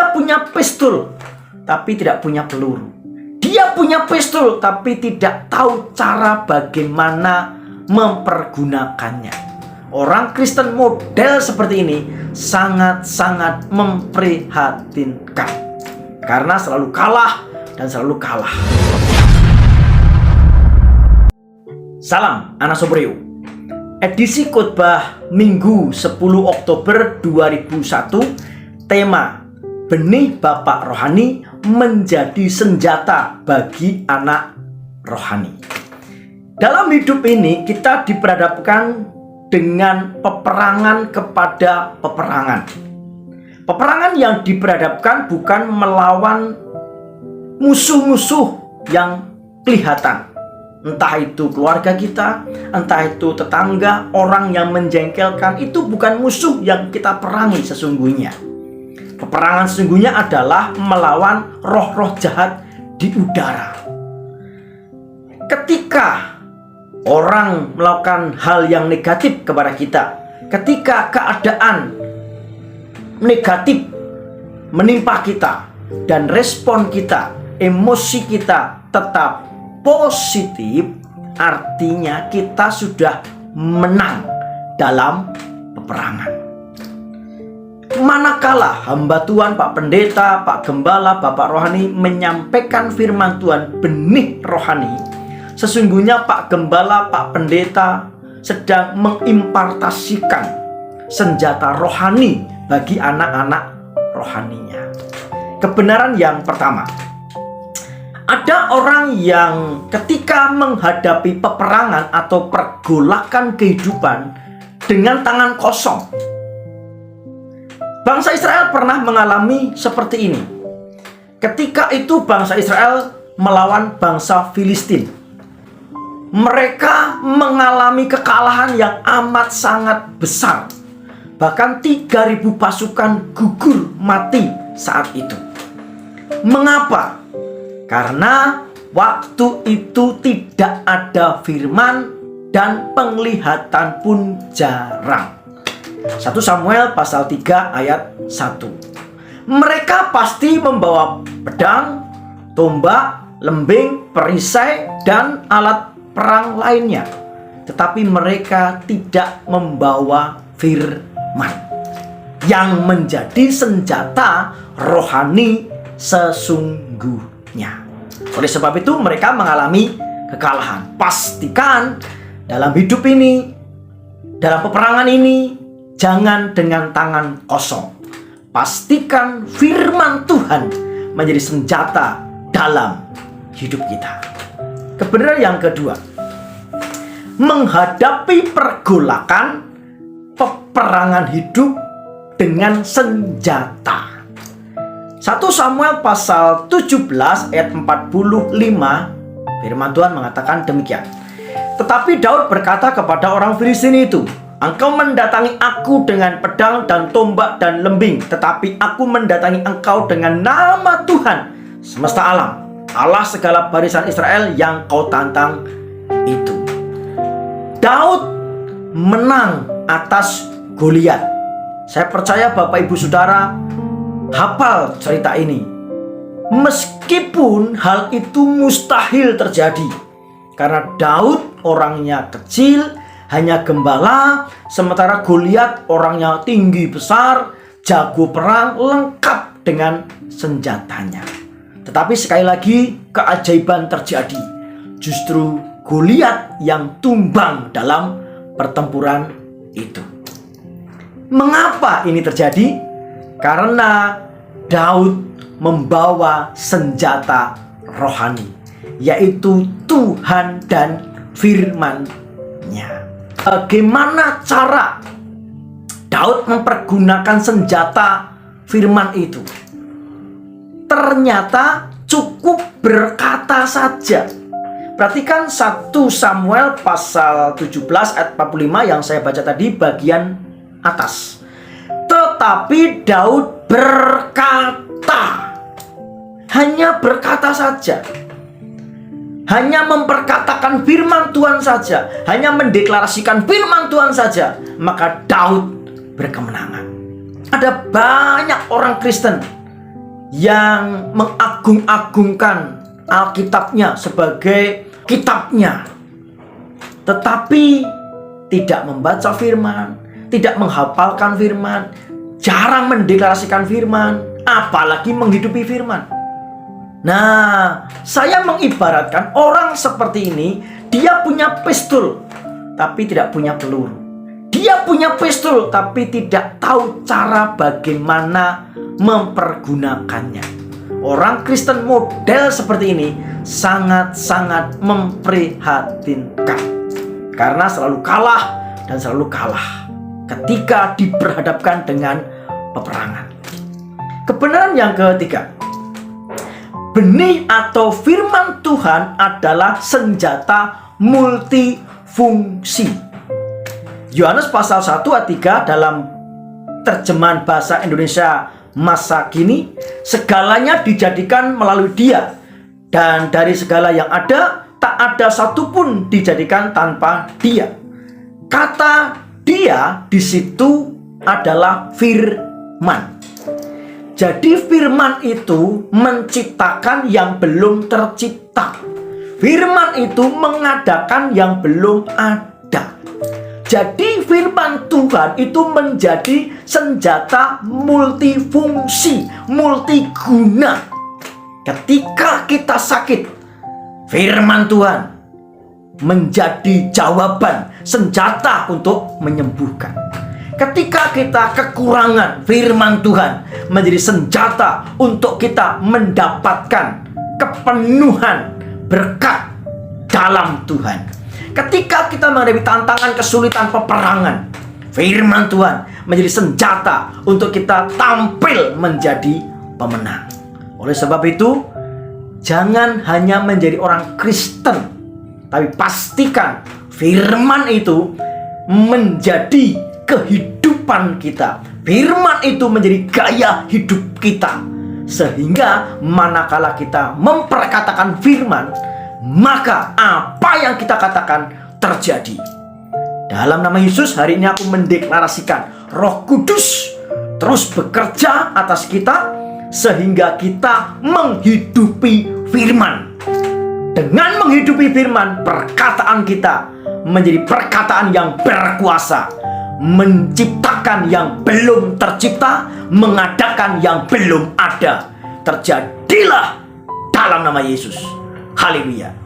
Dia punya pistol, tapi tidak punya peluru. Dia punya pistol, tapi tidak tahu cara bagaimana mempergunakannya. Orang Kristen model seperti ini sangat-sangat memprihatinkan, karena selalu kalah dan selalu kalah. Salam anak Sobreo. Edisi khotbah Minggu 10 Oktober 2001, tema benih Bapak Rohani menjadi senjata bagi anak rohani. Dalam hidup ini kita diperhadapkan dengan peperangan kepada peperangan. Peperangan yang diperhadapkan bukan melawan musuh-musuh yang kelihatan. Entah itu keluarga kita, entah itu tetangga, orang yang menjengkelkan, itu bukan musuh yang kita perangi sesungguhnya. Peperangan sesungguhnya adalah melawan roh-roh jahat di udara. Ketika orang melakukan hal yang negatif kepada kita, ketika keadaan negatif menimpa kita, dan respon kita, emosi kita tetap positif, artinya kita sudah menang dalam peperangan. Manakala hamba Tuhan, Pak Pendeta, Pak Gembala, Bapak Rohani menyampaikan firman Tuhan benih rohani, sesungguhnya Pak Gembala, Pak Pendeta sedang mengimpartasikan senjata rohani bagi anak-anak rohaninya. Kebenaran yang pertama, ada orang yang ketika menghadapi peperangan atau pergolakan kehidupan dengan tangan kosong. Bangsa Israel pernah mengalami seperti ini. Ketika itu bangsa Israel melawan bangsa Filistin. Mereka mengalami kekalahan yang amat sangat besar. Bahkan 3.000 pasukan gugur mati saat itu. Mengapa? Karena waktu itu tidak ada firman dan penglihatan pun jarang. 1 Samuel pasal 3 ayat 1. Mereka pasti membawa pedang, tombak, lembing, perisai, dan alat perang lainnya. Tetapi mereka tidak membawa firman yang menjadi senjata rohani sesungguhnya. Oleh sebab itu mereka mengalami kekalahan. Pastikan dalam hidup ini, dalam peperangan ini, jangan dengan tangan kosong. Pastikan firman Tuhan menjadi senjata dalam hidup kita. Kebenaran yang kedua, menghadapi pergolakan peperangan hidup dengan senjata. 1 Samuel pasal 17 ayat 45, firman Tuhan mengatakan demikian. Tetapi Daud berkata kepada orang Filistin itu, "Engkau mendatangi aku dengan pedang dan tombak dan lembing, tetapi aku mendatangi engkau dengan nama Tuhan semesta alam, Allah segala barisan Israel yang kau tantang itu." Daud menang atas Goliat. Saya percaya Bapak Ibu Saudara hafal cerita ini. Meskipun hal itu mustahil terjadi, karena Daud orangnya kecil, hanya gembala, sementara Goliat orangnya tinggi besar, jago perang, lengkap dengan senjatanya. Tetapi sekali lagi keajaiban terjadi. Justru Goliat yang tumbang dalam pertempuran itu. Mengapa ini terjadi? Karena Daud membawa senjata rohani, yaitu Tuhan dan firman-Nya. Bagaimana cara Daud mempergunakan senjata firman itu? Ternyata cukup berkata saja. Perhatikan 1 Samuel pasal 17 ayat 45 yang saya baca tadi bagian atas. Tetapi Daud berkata, hanya berkata saja, hanya memperkatakan firman Tuhan saja, hanya mendeklarasikan firman Tuhan saja, maka Daud berkemenangan. Ada banyak orang Kristen yang mengagung-agungkan Alkitabnya sebagai kitabnya, tetapi tidak membaca firman, tidak menghafalkan firman, jarang mendeklarasikan firman, apalagi menghidupi firman. Nah, saya mengibaratkan orang seperti ini, dia punya pistol tapi tidak punya peluru. Dia punya pistol tapi tidak tahu cara bagaimana mempergunakannya. Orang Kristen model seperti ini sangat-sangat memprihatinkan, karena selalu kalah dan selalu kalah ketika diperhadapkan dengan peperangan. Kebenaran yang ketiga, benih atau firman Tuhan adalah senjata multifungsi. Yohanes pasal 1 ayat 3 dalam terjemahan bahasa Indonesia masa kini, segalanya dijadikan melalui Dia, dan dari segala yang ada tak ada satupun dijadikan tanpa Dia. Kata Dia di situ adalah firman. Jadi firman itu menciptakan yang belum tercipta. Firman itu mengadakan yang belum ada. Jadi firman Tuhan itu menjadi senjata multifungsi, multiguna. Ketika kita sakit, firman Tuhan menjadi jawaban, senjata untuk menyembuhkan. Ketika kita kekurangan, firman Tuhan menjadi senjata untuk kita mendapatkan kepenuhan berkat dalam Tuhan. Ketika kita menghadapi tantangan, kesulitan, peperangan, firman Tuhan menjadi senjata untuk kita tampil menjadi pemenang. Oleh sebab itu, jangan hanya menjadi orang Kristen, tapi pastikan firman itu menjadi kehidupan kita. Firman itu menjadi gaya hidup kita, sehingga manakala kita memperkatakan firman, maka apa yang kita katakan terjadi. Dalam nama Yesus, hari ini aku mendeklarasikan Roh Kudus terus bekerja atas kita, sehingga kita menghidupi firman. Dengan menghidupi firman, perkataan kita menjadi perkataan yang berkuasa, menciptakan yang belum tercipta, mengadakan yang belum ada. Terjadilah dalam nama Yesus. Haleluya.